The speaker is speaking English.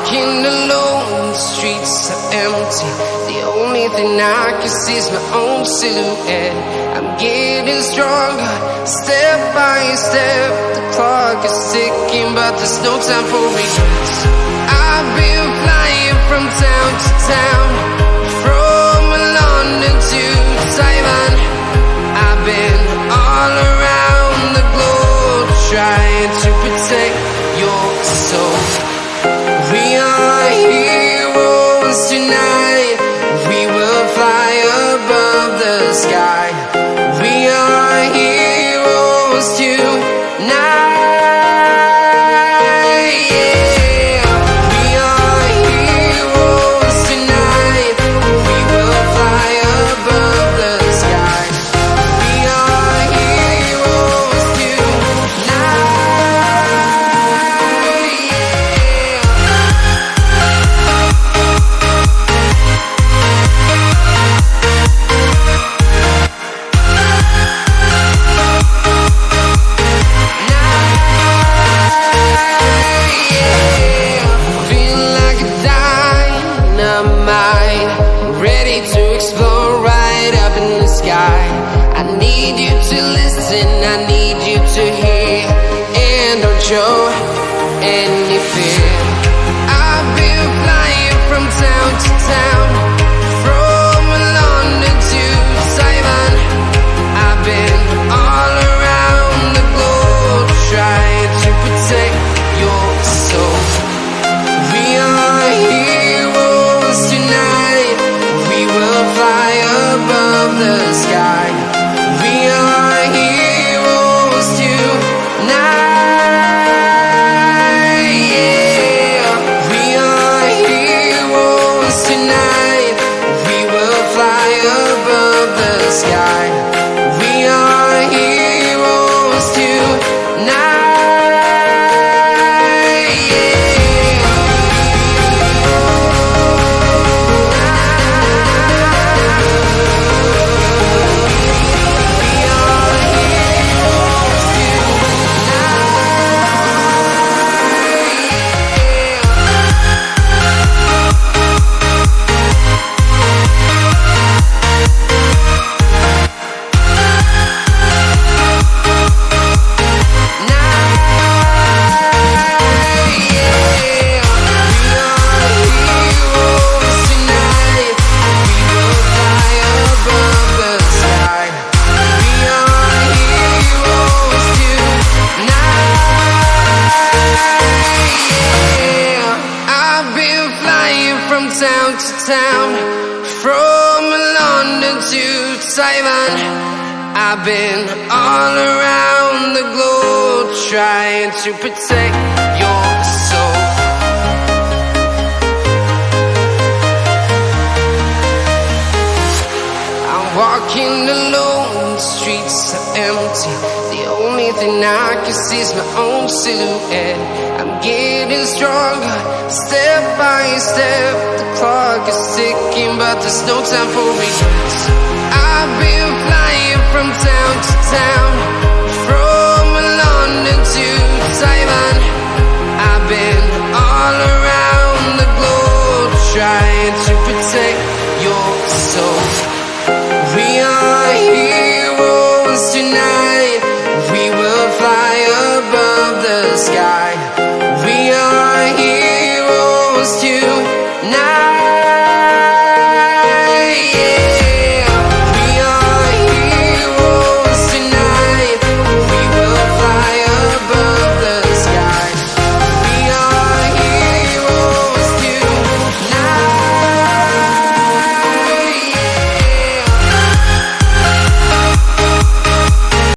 walking alone, the streets are empty. The only thing I can see is my own silhouette. I'm getting stronger, step by step. The clock is ticking, but there's no time for regrets. I've been flying from town to town, from London to Taiwan. I've been all around the globe, trying to protect your soul. We are heroes tonight. We will fly above the sky. We are heroes tonight. Yeah. We are heroes tonight. We will fly above the sky. We are heroes tonight. Ready to explore right up in the sky. I need you to listen, I need you to hear, and don't show any fear. I've been flying from town to town, from London to Taiwan. I've been all around the globe, trying to protect your soul. We are heroes tonight. We will fly above the sky. We are heroes tonight. Yeah. We are heroes tonight. We will fly above the sky. We are heroes tonight. Town to town, from London to Taiwan. I've been all around the globe, trying to protect your soul. I'm walking alone, the streets are empty. The only thing I can see is my own silhouette. I'm getting stronger, step by step. The clock is ticking, but there's no time for regrets. I've been flying from town to town, from London to Taiwan. I've been all around the globe, trying to protect your soul. We are heroes tonight. We will fly above the sky. We are heroes tonight.